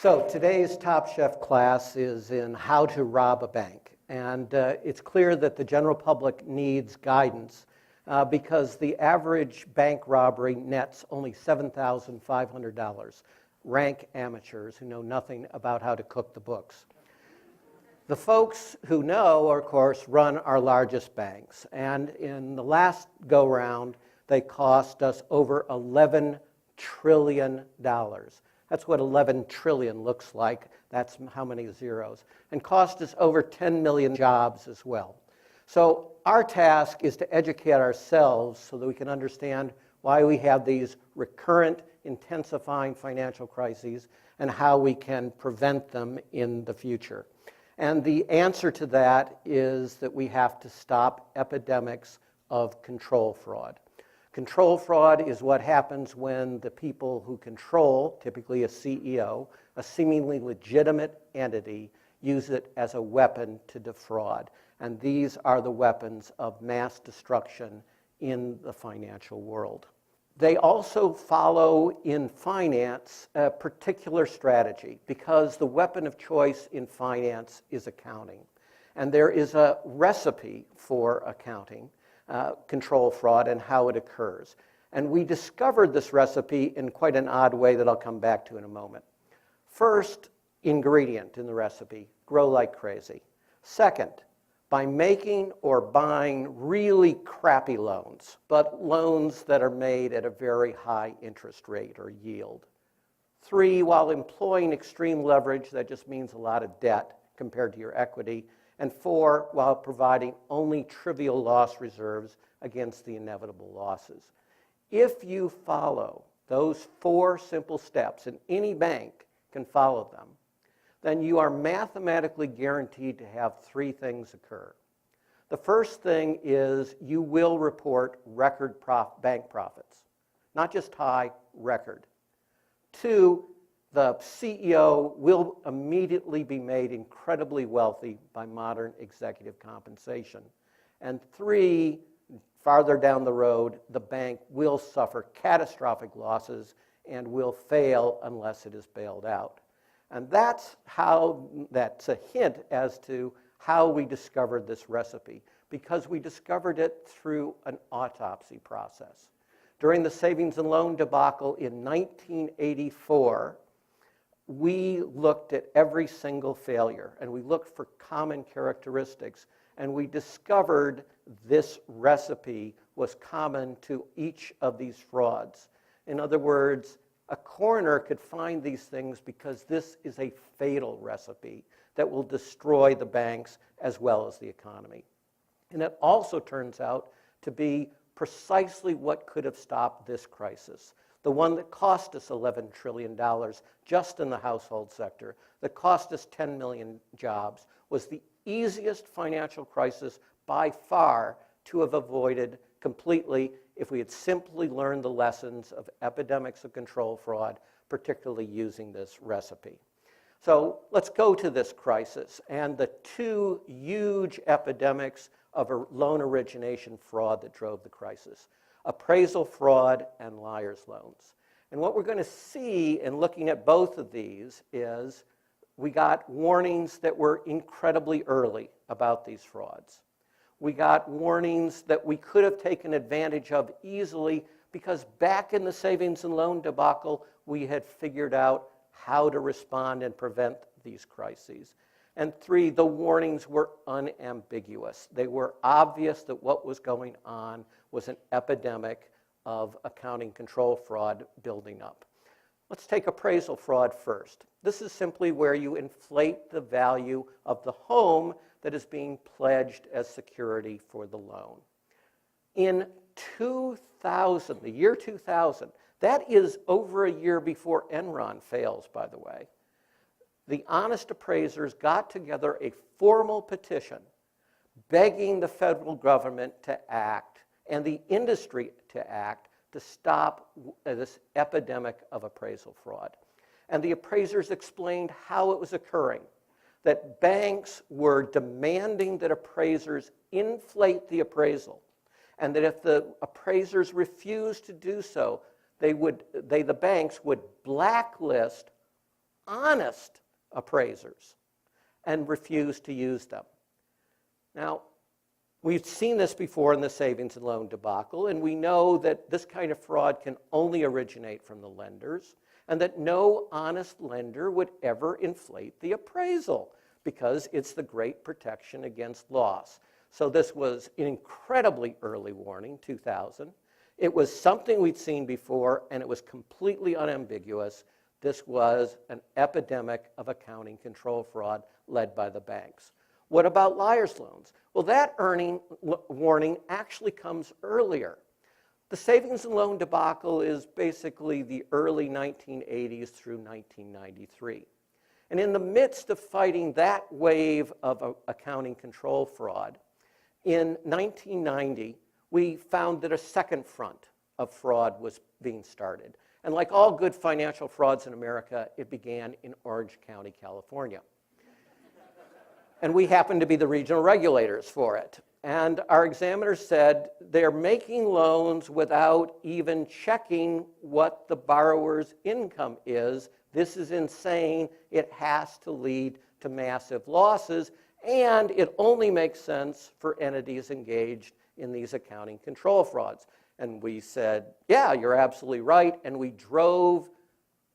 So today's Top Chef class is in how to rob a bank. And it's clear that the general public needs guidance because the average bank robbery nets only $7,500. Rank amateurs who know nothing about how to cook the books. The folks who know, of course, run our largest banks. And in the last go-round, they cost us over $11 trillion. That's what 11 trillion looks like. That's how many zeros. And cost us over 10 million jobs as well. So our task is to educate ourselves so that we can understand why we have these recurrent, intensifying financial crises and how we can prevent them in the future. And the answer to that is that we have to stop epidemics of control fraud. Control fraud is what happens when the people who control, typically a CEO, a seemingly legitimate entity, use it as a weapon to defraud. And these are the weapons of mass destruction in the financial world. They also follow in finance a particular strategy because the weapon of choice in finance is accounting. And there is a recipe for accounting. Control fraud and how it occurs. And we discovered this recipe in quite an odd way that I'll come back to in a moment. First ingredient in the recipe, grow like crazy. Second, by making or buying really crappy loans, but loans that are made at a very high interest rate or yield. 3, while employing extreme leverage, that just means a lot of debt compared to your equity. And 4, while providing only trivial loss reserves against the inevitable losses. If you follow those 4 simple steps, and any bank can follow them, then you are mathematically guaranteed to have 3 things occur. The first thing is you will report record bank profits, not just high, record. 2, the CEO will immediately be made incredibly wealthy by modern executive compensation. And 3, farther down the road, the bank will suffer catastrophic losses and will fail unless it is bailed out. And that's a hint as to how we discovered this recipe, because we discovered it through an autopsy process. During the savings and loan debacle in 1984, we looked at every single failure, and we looked for common characteristics, and we discovered this recipe was common to each of these frauds. In other words, a coroner could find these things because this is a fatal recipe that will destroy the banks as well as the economy. And it also turns out to be precisely what could have stopped this crisis. The one that cost us $11 trillion just in the household sector, that cost us 10 million jobs, was the easiest financial crisis by far to have avoided completely if we had simply learned the lessons of epidemics of control fraud, particularly using this recipe. So let's go to this crisis and the 2 huge epidemics of loan origination fraud that drove the crisis. Appraisal fraud and liar's loans. And what we're going to see in looking at both of these is we got warnings that were incredibly early about these frauds. We got warnings that we could have taken advantage of easily because back in the savings and loan debacle, we had figured out how to respond and prevent these crises. And 3, the warnings were unambiguous. They were obvious that what was going on was an epidemic of accounting control fraud building up. Let's take appraisal fraud first. This is simply where you inflate the value of the home that is being pledged as security for the loan. In 2000, the year 2000, that is over a year before Enron fails, by the way, the honest appraisers got together a formal petition begging the federal government to act and the industry to act to stop this epidemic of appraisal fraud. And the appraisers explained how it was occurring, that banks were demanding that appraisers inflate the appraisal, and that if the appraisers refused to do so, the banks would blacklist honest appraisers and refused to use them. Now, we've seen this before in the savings and loan debacle, and we know that this kind of fraud can only originate from the lenders, and that no honest lender would ever inflate the appraisal because it's the great protection against loss. So this was an incredibly early warning, 2000. It was something we'd seen before, and it was completely unambiguous. This was an epidemic of accounting control fraud led by the banks. What about liar's loans? Well, that warning actually comes earlier. The savings and loan debacle is basically the early 1980s through 1993. And in the midst of fighting that wave of accounting control fraud, in 1990, we found that a second front of fraud was being started. And like all good financial frauds in America, it began in Orange County, California. And we happened to be the regional regulators for it. And our examiners said they're making loans without even checking what the borrower's income is. This is insane. It has to lead to massive losses. And it only makes sense for entities engaged in these accounting control frauds. And we said, yeah, you're absolutely right. And we drove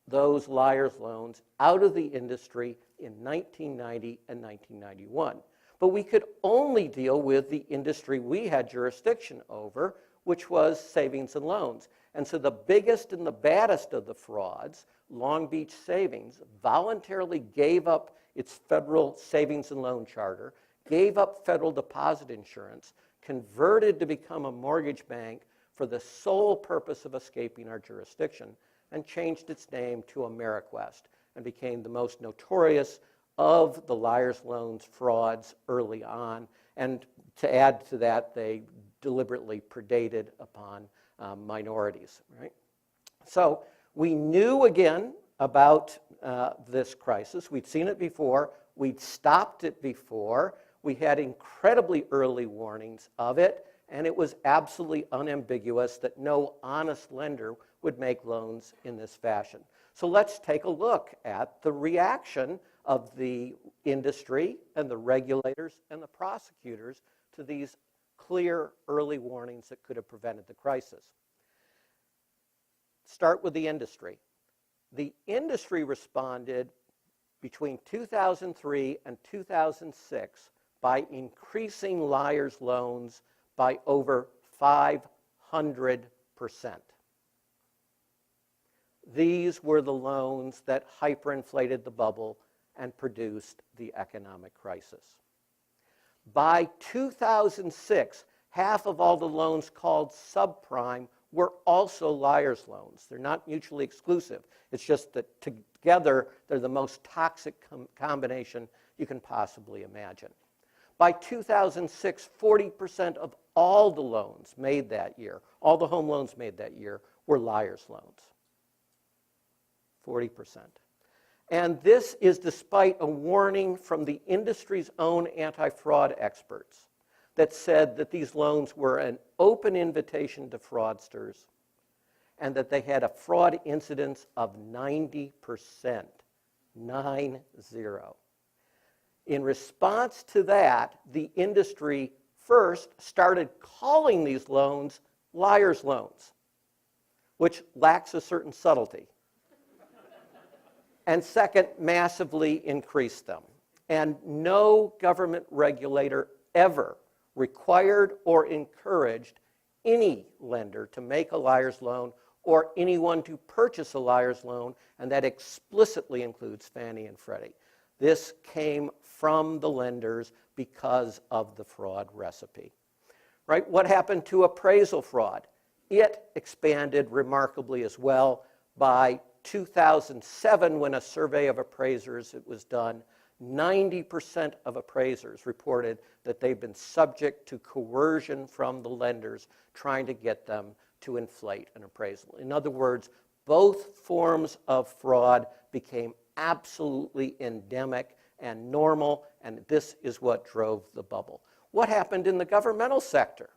those liar's loans out of the industry in 1990 and 1991. But we could only deal with the industry we had jurisdiction over, which was savings and loans. And so the biggest and the baddest of the frauds, Long Beach Savings, voluntarily gave up its federal savings and loan charter, gave up federal deposit insurance, converted to become a mortgage bank for the sole purpose of escaping our jurisdiction, and changed its name to AmeriQuest and became the most notorious of the liar's loans frauds early on. And to add to that, they deliberately predated upon minorities, right? So we knew again about this crisis. We'd seen it before. We'd stopped it before. We had incredibly early warnings of it, and it was absolutely unambiguous that no honest lender would make loans in this fashion. So let's take a look at the reaction of the industry and the regulators and the prosecutors to these clear early warnings that could have prevented the crisis. Start with the industry. The industry responded between 2003 and 2006 by increasing liar's loans by over 500%. These were the loans that hyperinflated the bubble and produced the economic crisis. By 2006, half of all the loans called subprime were also liar's loans. They're not mutually exclusive. It's just that together they're the most toxic combination you can possibly imagine. By 2006, 40% of all the loans made that year, all the home loans made that year, were liar's loans. 40%. And this is despite a warning from the industry's own anti-fraud experts that said that these loans were an open invitation to fraudsters and that they had a fraud incidence of 90%, 9-0. In response to that, the industry first started calling these loans liar's loans, which lacks a certain subtlety. And second, massively increased them. And no government regulator ever required or encouraged any lender to make a liar's loan or anyone to purchase a liar's loan, and that explicitly includes Fannie and Freddie. This came from the lenders because of the fraud recipe. Right? What happened to appraisal fraud? It expanded remarkably as well. By 2007, when a survey of appraisers was done, 90% of appraisers reported that they've been subject to coercion from the lenders trying to get them to inflate an appraisal. In other words, both forms of fraud became absolutely endemic and normal, and this is what drove the bubble. What happened in the governmental sector?